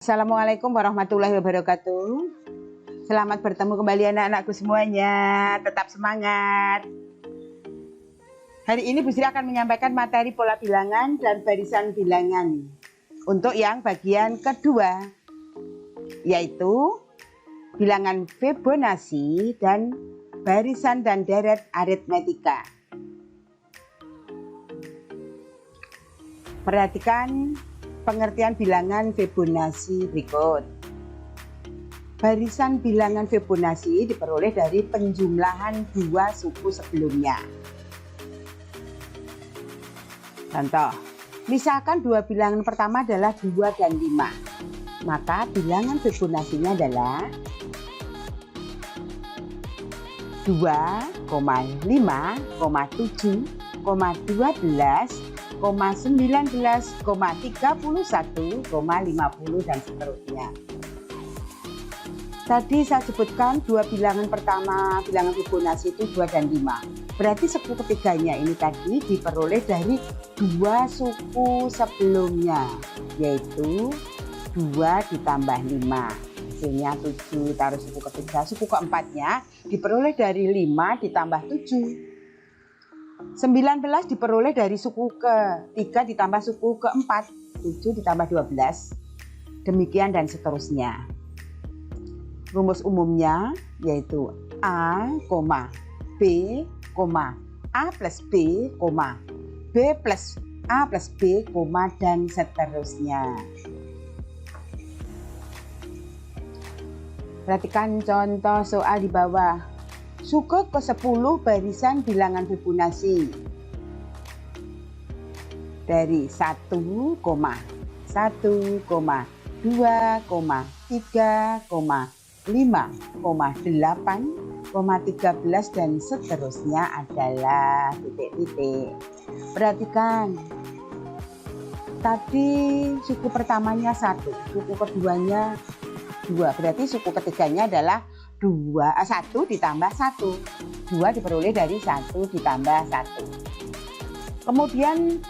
Assalamualaikum warahmatullahi wabarakatuh. Selamat bertemu kembali anak-anakku semuanya. Tetap semangat. Hari ini Bu Sri akan menyampaikan materi pola bilangan dan barisan bilangan untuk yang bagian kedua, yaitu bilangan Fibonacci dan barisan dan deret aritmetika. Perhatikan pengertian bilangan Fibonacci berikut. Barisan bilangan Fibonacci diperoleh dari penjumlahan dua suku sebelumnya. Contoh, misalkan dua bilangan pertama adalah 2 dan 5. Maka bilangan Fibonacci-nya adalah 2, 5, 7, 12, 19, 31, 50 dan seterusnya. Tadi saya sebutkan dua bilangan pertama bilangan Fibonacci itu 2 dan 5. Berarti suku ketiganya ini tadi diperoleh dari dua suku sebelumnya, yaitu 2 ditambah 5. Hasilnya 7, taruh suku ketiga. Suku keempatnya diperoleh dari 5 ditambah 7. 19 diperoleh dari suku ketiga ditambah suku keempat, 7 ditambah 12, demikian dan seterusnya. Rumus umumnya yaitu A, B, A plus B, B plus A plus B, dan seterusnya. Perhatikan contoh soal di bawah. Suku ke-10 barisan bilangan Fibonacci dari 1, 1, 2, 3, 5, 8, 13 dan seterusnya adalah titik-titik. Perhatikan. Tadi suku pertamanya 1, suku keduanya 2. Berarti suku ketiganya adalah 1 ditambah 1. 2 diperoleh dari 1 ditambah 1. Kemudian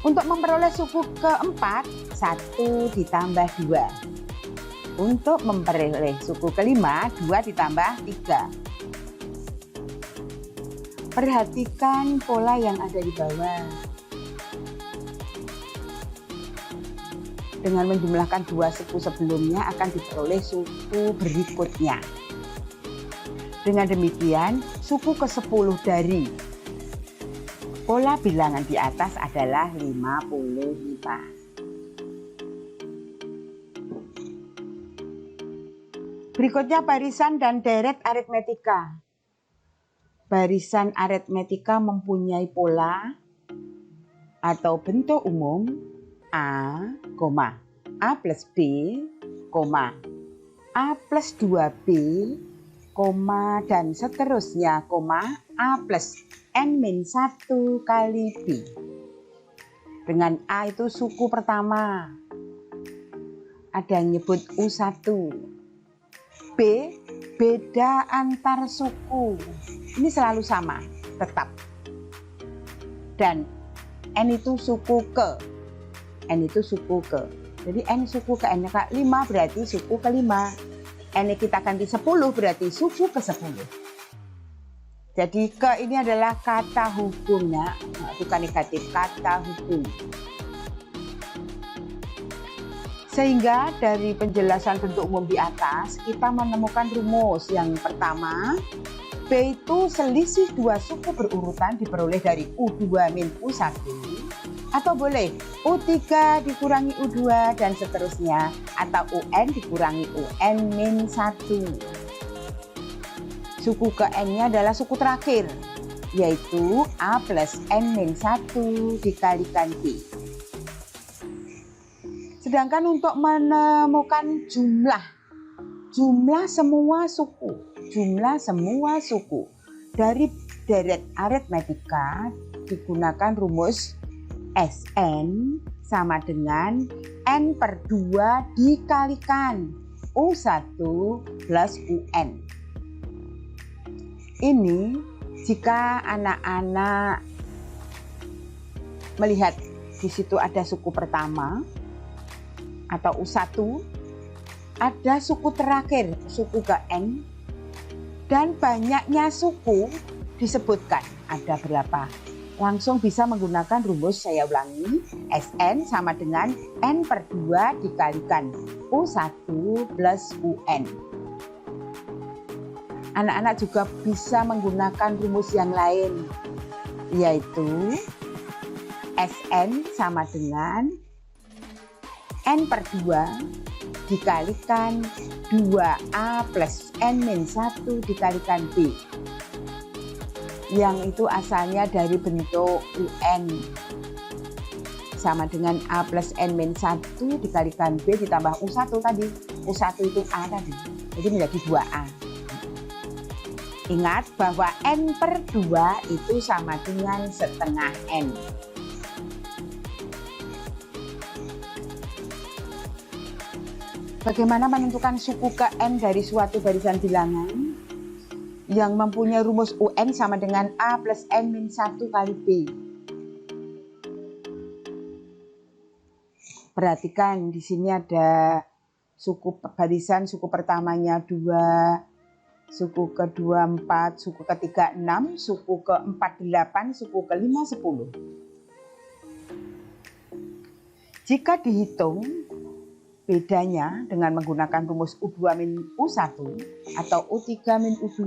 untuk memperoleh suku keempat, 1 ditambah 2. Untuk memperoleh suku kelima, 2 ditambah 3. Perhatikan pola yang ada di bawah. Dengan menjumlahkan dua suku sebelumnya akan diperoleh suku berikutnya. Dengan demikian, suku ke-10 dari pola bilangan di atas adalah 55. Berikutnya barisan dan deret aritmetika. Barisan aritmetika mempunyai pola atau bentuk umum A, A plus B, A plus 2B, dan seterusnya, A plus N-1 kali B. Dengan A itu suku pertama, ada yang nyebut U1. B, beda antar suku, ini selalu sama, tetap. Dan N itu suku ke, jadi N suku ke N, 5 berarti suku kelima. N kita ganti 10 berarti suku ke-10. Jadi ke ini adalah kata hubungnya, bukan negatif, kata hubung. Sehingga dari penjelasan bentuk umum di atas kita menemukan rumus yang pertama, B itu selisih dua suku berurutan diperoleh dari U2 min U1, atau boleh U3 dikurangi U2 dan seterusnya, atau UN dikurangi UN min 1. Suku ke N-nya adalah suku terakhir, yaitu A plus N min 1 dikalikan B. Sedangkan untuk menemukan jumlah semua suku dari deret aritmetika digunakan rumus Sn sama dengan N per 2 dikalikan U1 plus UN. Ini jika anak-anak melihat di situ ada suku pertama atau U1 ada suku terakhir, suku ke-n, dan banyaknya suku disebutkan. Ada berapa? Langsung bisa menggunakan rumus, saya ulangi, Sn sama dengan n per 2 dikalikan U1 plus UN. Anak-anak juga bisa menggunakan rumus yang lain, yaitu Sn sama dengan n per 2 dikalikan 2A plus n-1 dikalikan B. Yang itu asalnya dari bentuk UN sama dengan A plus n-1 dikalikan B ditambah U1 tadi. U1 itu A tadi, jadi menjadi 2A. Ingat bahwa n per 2 itu sama dengan setengah n. Bagaimana menentukan suku ke-n dari suatu barisan bilangan yang mempunyai rumus UN sama dengan A plus n-1 kali B? Perhatikan di sini ada suku barisan, suku pertamanya 2, suku kedua 4, suku ketiga 6, suku keempat 8, suku kelima 10. Jika dihitung bedanya dengan menggunakan rumus U2 min U1 atau U3 min U2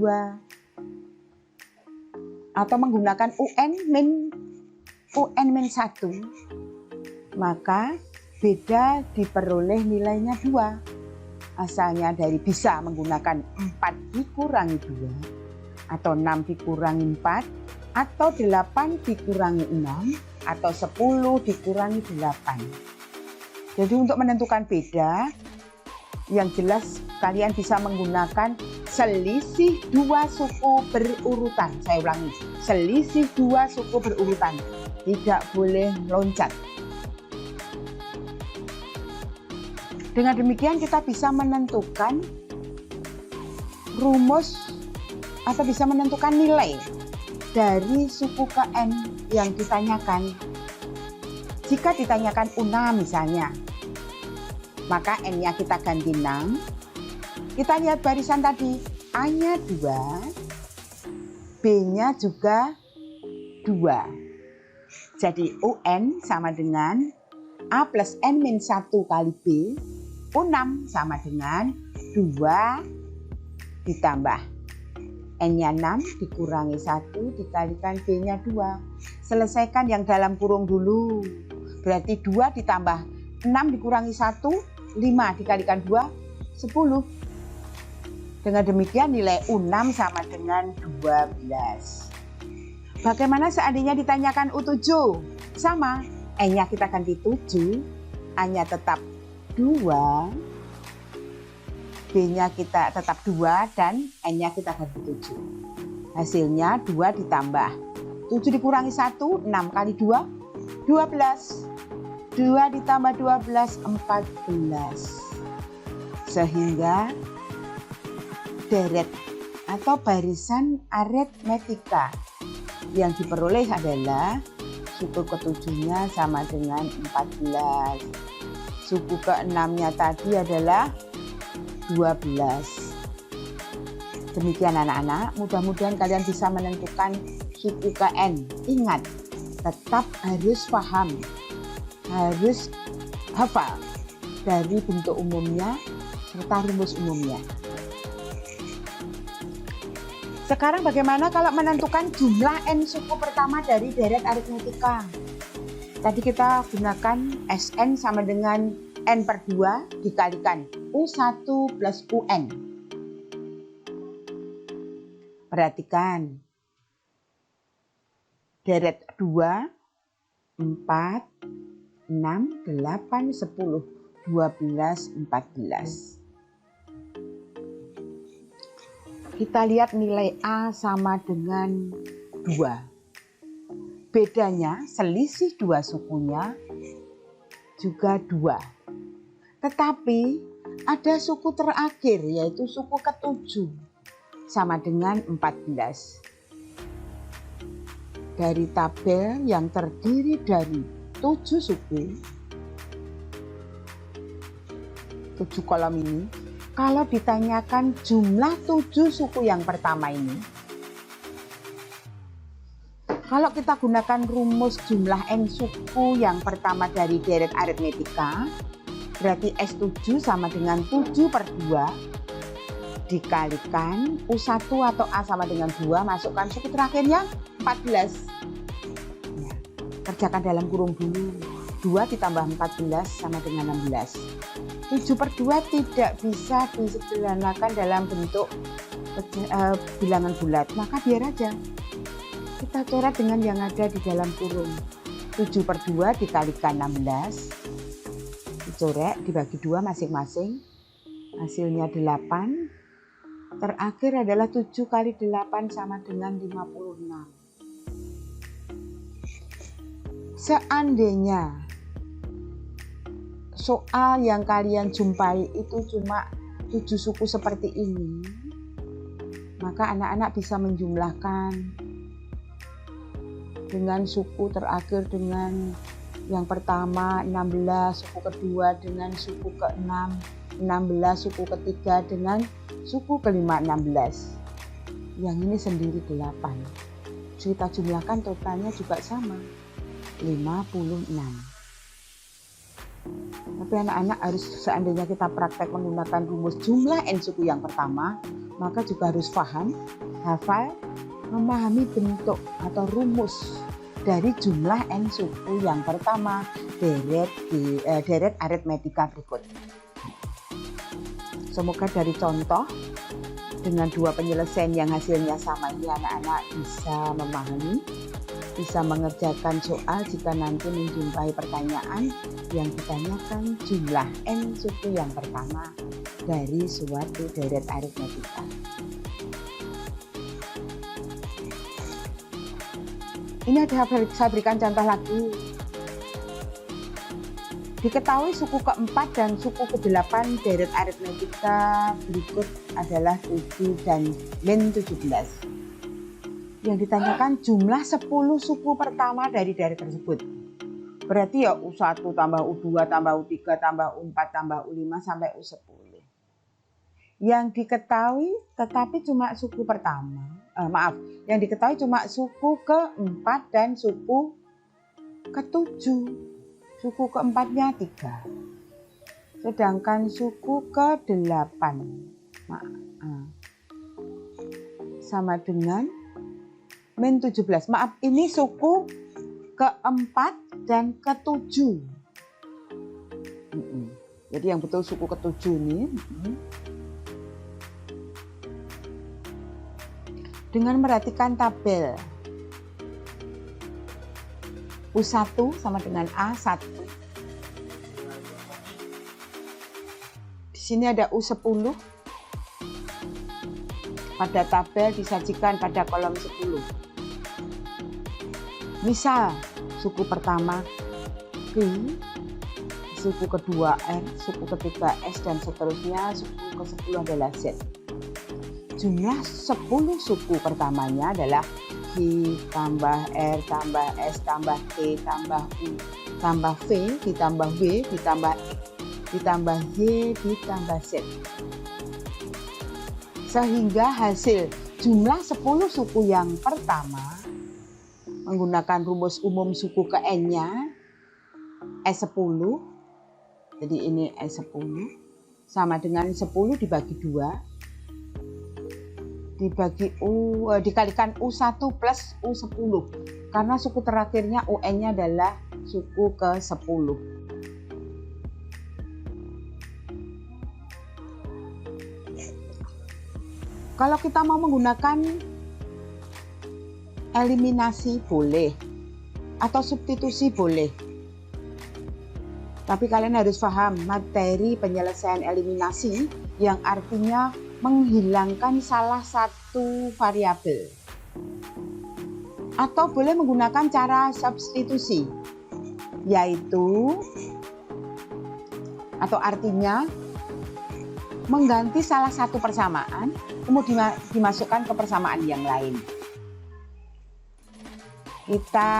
atau menggunakan UN min 1, maka beda diperoleh nilainya 2. Asalnya dari bisa menggunakan 4 dikurangi 2 atau 6 dikurangi 4 atau 8 dikurangi 6 atau 10 dikurangi 8. Jadi untuk menentukan beda, yang jelas kalian bisa menggunakan selisih 2 suku berurutan. Saya ulangi, selisih 2 suku berurutan. Tidak boleh loncat. Dengan demikian kita bisa menentukan rumus atau bisa menentukan nilai dari suku ke-n yang ditanyakan. Jika ditanyakan U6 misalnya, maka n-nya kita ganti 6. Kita lihat barisan tadi, A-nya 2, B-nya juga 2. Jadi UN sama dengan A plus n-1 kali B, U6 sama dengan 2 ditambah n-nya 6 dikurangi 1 dikalikan B-nya 2. Selesaikan yang dalam kurung dulu. Berarti 2 ditambah 6 dikurangi 1, 5 dikalikan 2, 10. Dengan demikian nilai U6 sama dengan 12. Bagaimana seandainya ditanyakan U7? Sama, N-nya kita ganti 7, A-nya tetap 2, B-nya kita tetap 2, dan N-nya kita ganti 7. Hasilnya 2 ditambah 7 dikurangi 1, 6 kali 2, 12. 2 ditambah 12, 14. Sehingga deret atau barisan aritmetika yang diperoleh adalah suku ketujuhnya sama dengan 14. Suku keenamnya tadi adalah 12. Demikian anak-anak, mudah-mudahan kalian bisa menentukan suku KN. Ingat, tetap harus paham, harus hafal dari bentuk umumnya serta rumus umumnya. Sekarang bagaimana kalau menentukan jumlah n suku pertama dari deret aritmetika? Tadi kita gunakan Sn sama dengan n per 2 dikalikan U1 plus UN. Perhatikan. Deret 2, 4, 6, 8, 10, 12, 14. Kita lihat nilai A sama dengan 2. Bedanya selisih 2 sukunya juga 2. Tetapi ada suku terakhir yaitu suku ke-7 sama dengan 14. Dari tabel yang terdiri dari 7 suku, 7 kolom ini, Kalau ditanyakan jumlah 7 suku yang pertama ini, kalau kita gunakan rumus jumlah N suku yang pertama dari deret aritmetika, berarti S7 sama dengan 7 per 2 dikalikan U1 atau A sama dengan 2, masukkan suku terakhirnya 14. Ya, kerjakan dalam kurung dulu. 2 ditambah 14 sama dengan 16. 7 per 2 tidak bisa disederhanakan dalam bentuk bilangan bulat, maka biar aja kita coret dengan yang ada di dalam kurung. 7 per 2 dikalikan 16, dicoret dibagi 2 masing-masing, hasilnya 8. Terakhir adalah 7 kali 8 sama dengan 56. Seandainya soal yang kalian jumpai itu cuma 7 suku seperti ini, maka anak-anak bisa menjumlahkan dengan suku terakhir dengan yang pertama 16, suku kedua dengan suku ke-6, 16, suku ketiga dengan suku kelima 16. Yang ini sendiri 8. Kita jumlahkan totalnya juga sama, 56. Tapi anak-anak harus, seandainya kita praktek menggunakan rumus jumlah N suku yang pertama, maka juga harus paham, hafal, memahami bentuk atau rumus dari jumlah N suku yang pertama deret aritmetika berikut. Semoga dari contoh dengan 2 penyelesaian yang hasilnya sama ini anak-anak bisa memahami, bisa mengerjakan soal jika nanti menjumpai pertanyaan yang ditanyakan jumlah N suku yang pertama dari suatu deret aritmetika. Ini ada saya berikan contoh lagi. Diketahui suku keempat dan suku ke-8 deret aritmetika berikut adalah 7 dan min 17. Yang ditanyakan jumlah 10 suku pertama dari deret tersebut. Berarti ya U1 tambah U2 tambah U3 tambah U4 tambah U5 sampai U10. Yang diketahui tetapi cuma suku pertama. Yang diketahui cuma suku ke-4 dan suku ke-7. Suku ke-4-nya 3. Sedangkan suku ke-8 sama dengan min 17. Maaf, ini suku ke-4 dan ke-7. Jadi yang betul suku ke-7 ini. Dengan merhatikan tabel U1 sama dengan A1. Di sini ada U10. Pada tabel disajikan pada kolom 10. Misal, suku pertama Q, suku kedua R, suku ketiga S, dan seterusnya, suku ke-10 adalah Z. Jumlah 10 suku pertamanya adalah Q tambah R tambah S tambah T tambah U tambah V ditambah W ditambah X ditambah Y ditambah Z. Sehingga hasil jumlah 10 suku yang pertama menggunakan rumus umum suku ke N-nya S10. Jadi ini S10 sama dengan 10 dibagi 2 dikalikan U1 plus U10 karena suku terakhirnya UN-nya adalah suku ke-10. Kalau kita mau menggunakan eliminasi boleh atau substitusi boleh. Tapi kalian harus paham materi penyelesaian eliminasi yang artinya menghilangkan salah satu variabel. Atau boleh menggunakan cara substitusi, yaitu atau artinya mengganti salah satu persamaan kemudian dimasukkan ke persamaan yang lain. Kita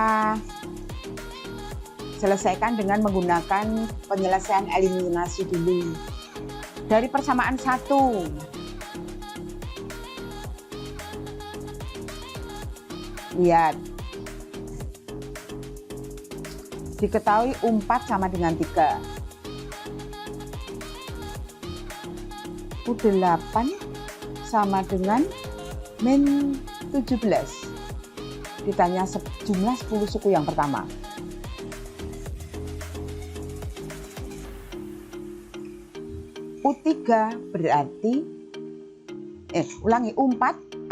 selesaikan dengan menggunakan penyelesaian eliminasi dulu. Dari persamaan 1, lihat, diketahui U4 sama dengan 3. U8 sama dengan min 17. Ditanya jumlah 10 suku yang pertama. U3 berarti, U4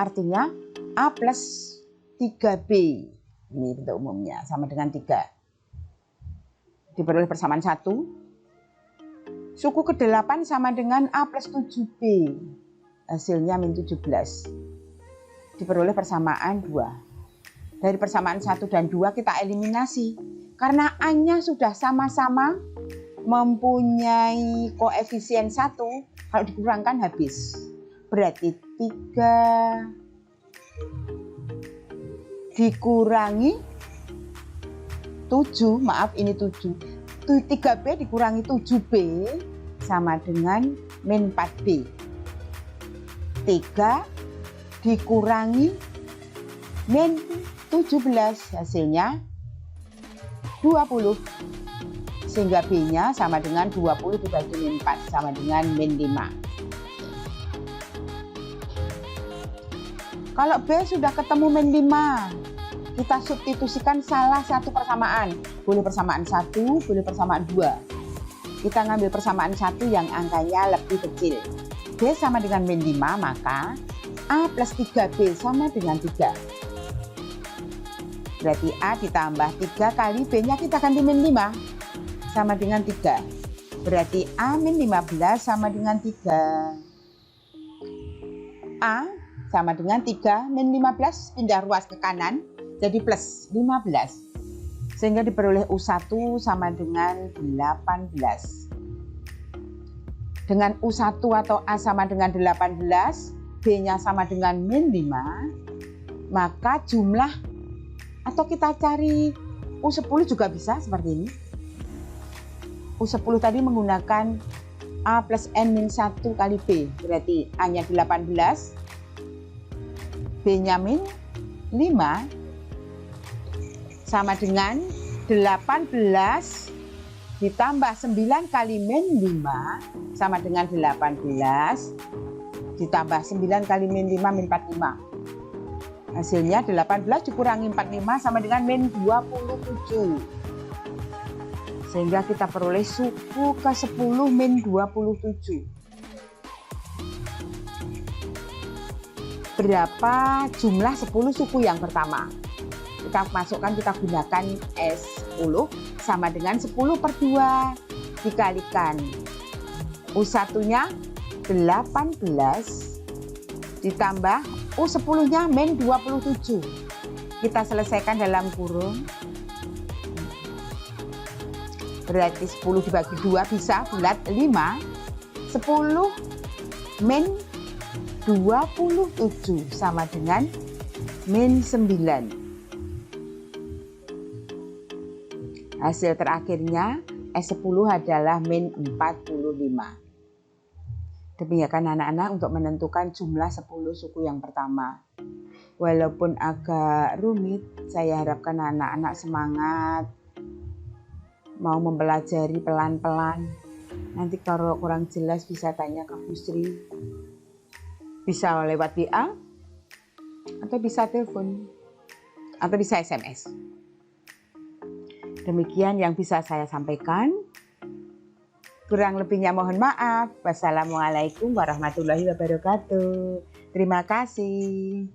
artinya A plus 3B. Ini bentuk umumnya, sama dengan 3. Diperoleh persamaan 1. Suku ke-8 sama dengan A plus 7B. Hasilnya min 17. Diperoleh persamaan 2. Dari persamaan 1 dan 2 kita eliminasi. Karena A-nya sudah sama-sama mempunyai koefisien 1, kalau dikurangkan habis. Berarti 3 dikurangi 7, maaf ini 7. 3B dikurangi 7B sama dengan min 4B. 3 dikurangi min 17, hasilnya 20. Sehingga B-nya sama dengan 20 dibagi min 4, sama dengan min 5. Kalau B sudah ketemu min 5, kita substitusikan salah satu persamaan. Boleh persamaan 1, boleh persamaan 2. Kita ngambil persamaan 1 yang angkanya lebih kecil. B sama dengan min 5, maka A plus 3B sama dengan 3. Berarti A ditambah 3 kali B-nya kita ganti min 5. Sama dengan 3. Berarti A min 15 sama dengan 3. A sama dengan 3 min 15, pindah ruas ke kanan jadi plus 15. Sehingga diperoleh U1 sama dengan 18. Dengan U1 atau A sama dengan 18, B-nya sama dengan min 5, maka jumlah, atau kita cari U10 juga bisa seperti ini. U10 tadi menggunakan A plus N min 1 kali B. Berarti A-nya 18, B-nya min 5, sama dengan 18 ditambah 9 kali min 5, sama dengan 18, ditambah 9 kali min 5, min 45. Hasilnya 18 dikurangi 45 sama dengan min 27. Sehingga kita peroleh suku ke-10 min 27. Berapa jumlah 10 suku yang pertama? Kita masukkan, kita gunakan S10 sama dengan 10 per 2 dikalikan U1-nya 18 ditambah U10-nya min 27. Kita selesaikan dalam kurung. Berarti 10 dibagi 2 bisa bulat 5. 10 min 27 sama dengan min 9. Hasil terakhirnya S10 adalah min 45. Demikian anak-anak untuk menentukan jumlah 10 suku yang pertama. Walaupun agak rumit, saya harapkan anak-anak semangat, mau mempelajari pelan-pelan. Nanti kalau kurang jelas bisa tanya ke Bu Sri. Bisa lewat WA, atau bisa telepon, atau bisa SMS. Demikian yang bisa saya sampaikan. Kurang lebihnya mohon maaf. Wassalamualaikum warahmatullahi wabarakatuh. Terima kasih.